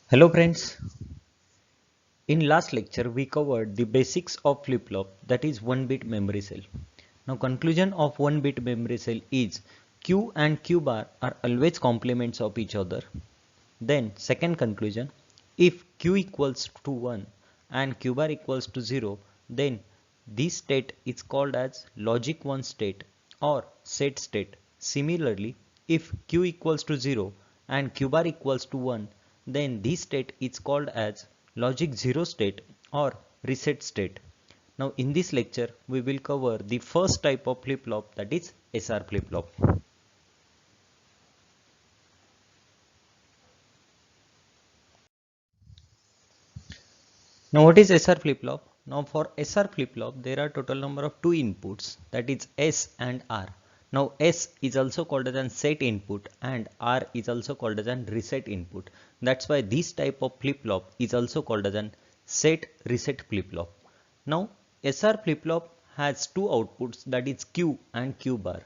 Hello friends, in last lecture we covered the basics of flip-flop, that is 1-bit memory cell. Now conclusion of 1-bit memory cell is Q and Q bar are always complements of each other. Then second conclusion, if Q equals to 1 and Q bar equals to 0, then this state is called as logic 1 state or set state. Similarly, if Q equals to 0 and Q bar equals to 1, then this state is called as logic 0 state or reset state. Now in this lecture we will cover the first type of flip-flop, that is SR flip-flop. Now what is SR flip-flop? Now for SR flip-flop there are total number of two inputs, that is S and R. Now S is also called as an set input and R is also called as an reset input. That's why this type of flip-flop is also called as an set reset flip-flop. Now SR flip-flop has two outputs, that is Q and Q bar.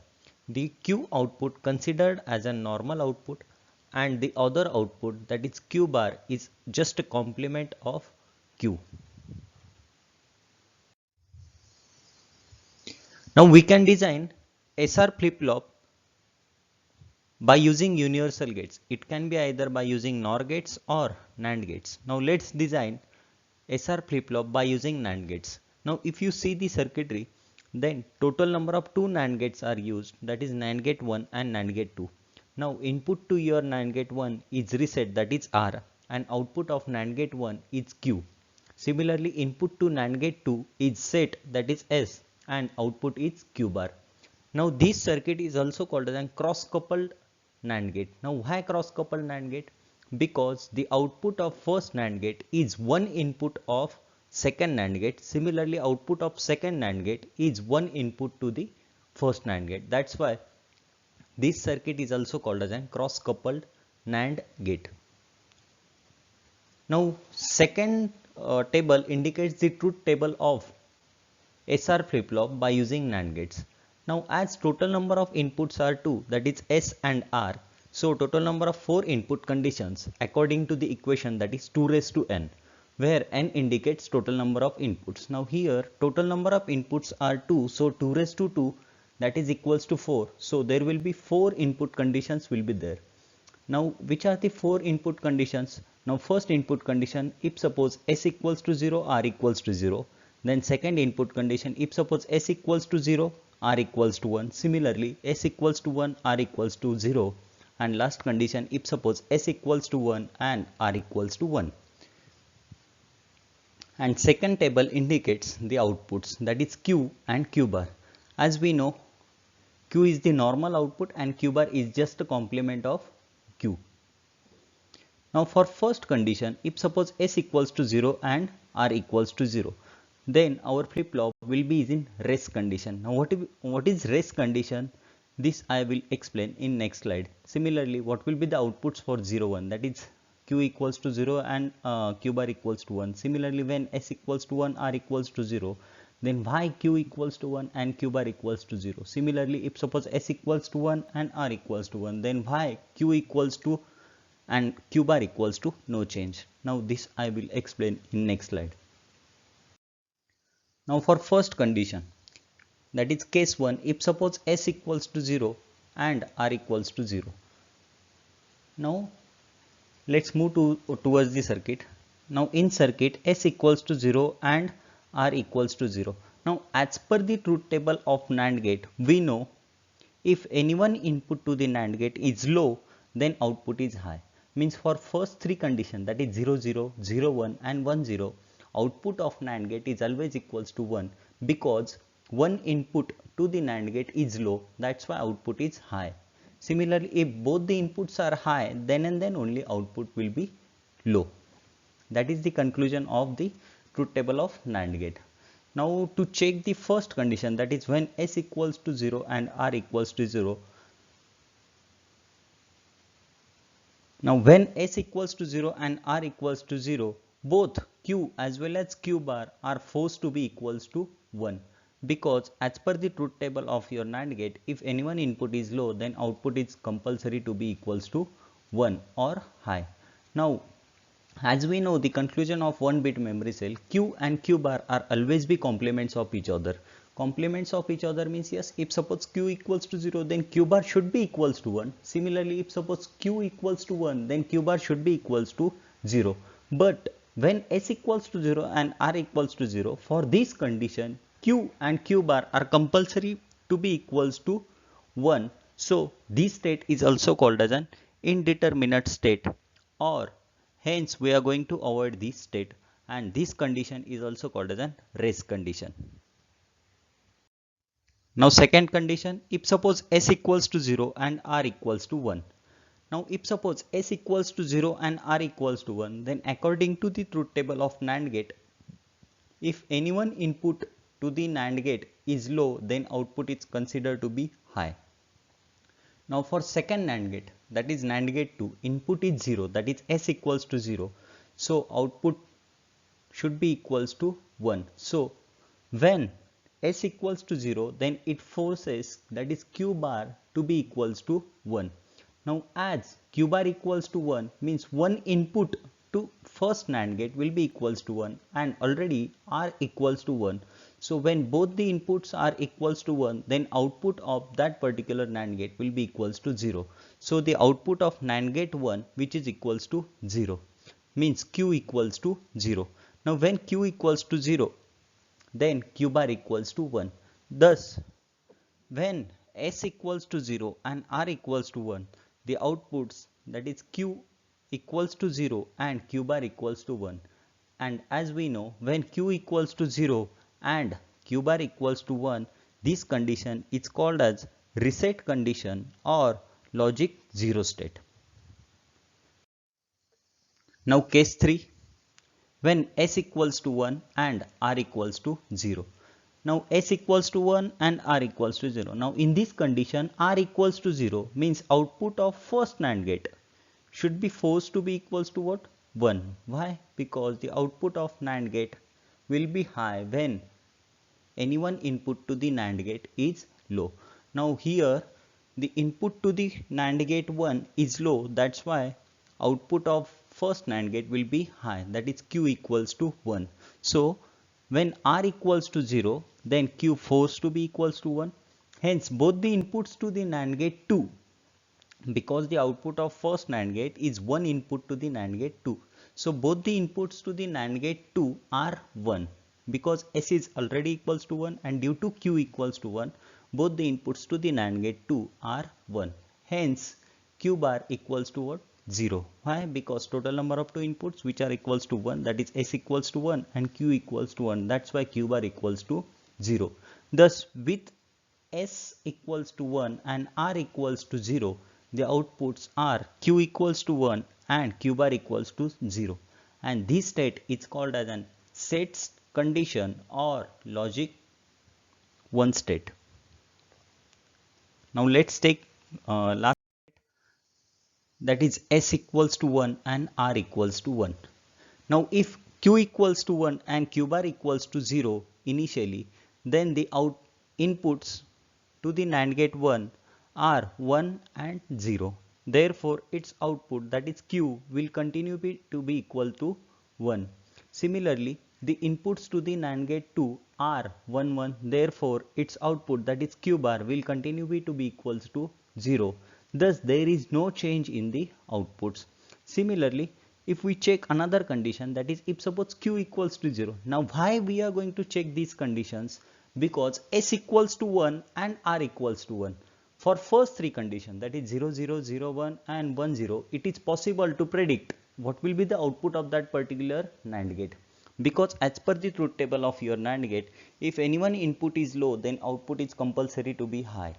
The Q output considered as a normal output and the other output, that is Q bar, is just a complement of Q. Now we can design SR flip-flop by using universal gates. It can be either by using NOR gates or NAND gates. Now let's design SR flip-flop by using NAND gates. Now if you see the circuitry, then total number of two NAND gates are used, that is NAND gate 1 and NAND gate 2. Now input to your NAND gate 1 is reset, that is R, and output of NAND gate 1 is Q. Similarly, input to NAND gate 2 is set, that is S, and output is Q bar. Now this circuit is also called as a cross-coupled NAND gate. Now why cross-coupled NAND gate? Because the output of first NAND gate is one input of second NAND gate. Similarly, output of second NAND gate is one input to the first NAND gate. That's why this circuit is also called as a cross-coupled NAND gate. Now second table indicates the truth table of SR flip-flop by using NAND gates. Now as total number of inputs are 2, that is S and R, so total number of 4 input conditions according to the equation, that is 2 raised to n, where n indicates total number of inputs. Now here total number of inputs are 2, so 2 raised to 2, that is equals to 4, so there will be 4 input conditions will be there. Now which are the 4 input conditions? Now first input condition, if suppose S equals to 0, R equals to 0. Then second input condition, if suppose S equals to 0, R equals to 1. Similarly, S equals to 1, R equals to 0. And last condition, if suppose S equals to 1 and R equals to 1. And second table indicates the outputs, that is Q and Q bar. As we know, Q is the normal output and Q bar is just a complement of Q. Now for first condition, if suppose S equals to 0 and R equals to 0, then our flip-flop will be in rest condition. Now what is rest condition? This I will explain in next slide. Similarly, what will be the outputs for 0 1, that is Q equals to 0 and Q bar equals to 1. Similarly, when S equals to 1, R equals to 0, then why Q equals to 1 and Q bar equals to 0. Similarly, if suppose S equals to 1 and R equals to 1, then why Q equals to and Q bar equals to no change. Now this I will explain in next slide. Now for first condition, that is case 1, if suppose S equals to 0 and R equals to 0. Now let's move towards the circuit. Now in circuit, S equals to 0 and R equals to 0. Now as per the truth table of NAND gate, we know if any one input to the NAND gate is low, then output is high. Means for first three conditions, that is 0 0, 0 1 and 1 0, output of NAND gate is always equals to 1, because one input to the NAND gate is low, that's why output is high. Similarly, if both the inputs are high, then and then only output will be low. That is the conclusion of the truth table of NAND gate. Now to check the first condition, that is when S equals to 0 and R equals to 0. Now when S equals to 0 and R equals to 0, both Q as well as Q bar are forced to be equals to 1, because as per the truth table of your NAND gate, if any one input is low, then output is compulsory to be equals to 1 or high. Now As we know, the conclusion of 1-bit memory cell, Q and Q bar are always be complements of each other. Complements of each other means, yes, if suppose Q equals to 0, then Q bar should be equals to 1. Similarly, if suppose Q equals to 1, then Q bar should be equals to 0. But when S equals to 0 and R equals to 0, for this condition, Q and Q bar are compulsory to be equals to 1. So this state is also called as an indeterminate state, or hence we are going to avoid this state, and this condition is also called as an rest condition. Now second condition, if suppose S equals to 0 and R equals to 1. Now if suppose S equals to 0 and R equals to 1, then according to the truth table of NAND gate, if any one input to the NAND gate is low, then output is considered to be high. Now for second NAND gate, that is NAND gate 2, input is 0, that is S equals to 0. So output should be equals to 1. So when S equals to 0, then it forces, that is Q bar, to be equals to 1. Now as Q bar equals to 1 means one input to first NAND gate will be equals to 1, and already R equals to 1. So when both the inputs are equals to 1, then output of that particular NAND gate will be equals to 0. So the output of NAND gate 1, which is equals to 0, means Q equals to 0. Now when Q equals to 0, then Q bar equals to 1. Thus when S equals to 0 and R equals to 1, the outputs, that is Q equals to 0 and Q bar equals to 1. And as we know, when Q equals to 0 and Q bar equals to 1, this condition is called as reset condition or logic 0 state. Now case 3, when S equals to 1 and R equals to 0. Now S equals to 1 and R equals to 0. Now in this condition, R equals to 0 means output of first NAND gate should be forced to be equals to what? 1. Why? Because the output of NAND gate will be high when any one input to the NAND gate is low. Now here the input to the NAND gate 1 is low, that's why output of first NAND gate will be high, that is Q equals to 1. So when R equals to 0, then Q forced to be equals to 1. Hence both the inputs to the NAND gate 2, because the output of first NAND gate is one input to the NAND gate 2. So both the inputs to the NAND gate 2 are 1, because S is already equals to 1, and due to Q equals to 1, both the inputs to the NAND gate 2 are 1. Hence Q bar equals to what? 0. Why? Because total number of two inputs which are equals to 1, that is S equals to 1 and Q equals to 1. That's why Q bar equals to 0. Thus with S equals to 1 and R equals to 0, the outputs are Q equals to 1 and Q bar equals to 0. And this state is called as an set condition or logic 1 state. Now let's take last, that is S equals to 1 and R equals to 1. Now if Q equals to 1 and Q bar equals to 0 initially, then the inputs to the NAND gate 1 are 1 and 0. Therefore its output, that is Q, will continue to be equal to 1. Similarly, the inputs to the NAND gate 2 are 1 1. Therefore its output, that is Q bar, will continue to be equals to 0. Thus there is no change in the outputs. Similarly, if we check another condition, that is if suppose Q equals to 0. Now why we are going to check these conditions? Because S equals to 1 and R equals to 1. For first three conditions, that is 0 0 0 1 and 1 0, it is possible to predict what will be the output of that particular NAND gate. Because as per the truth table of your NAND gate, if any one input is low, then output is compulsory to be high.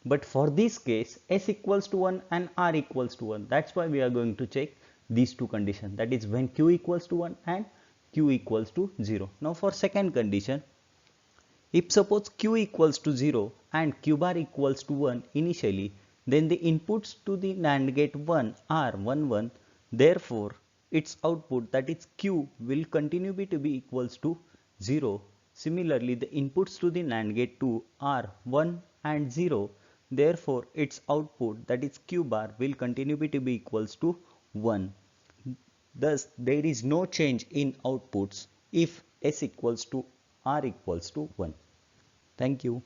But for this case, S equals to 1 and R equals to 1. That's why we are going to check these two conditions, that is when Q equals to 1 and Q equals to 0. Now for second condition, if suppose Q equals to 0 and Q bar equals to 1 initially, then the inputs to the NAND gate 1 are 1 1. Therefore its output, that is Q, will continue to be equals to 0. Similarly, the inputs to the NAND gate 2 are 1 and 0. Therefore its output, that is Q bar, will continue to be equals to 1. Thus, there is no change in outputs if S equals to R equals to 1. Thank you.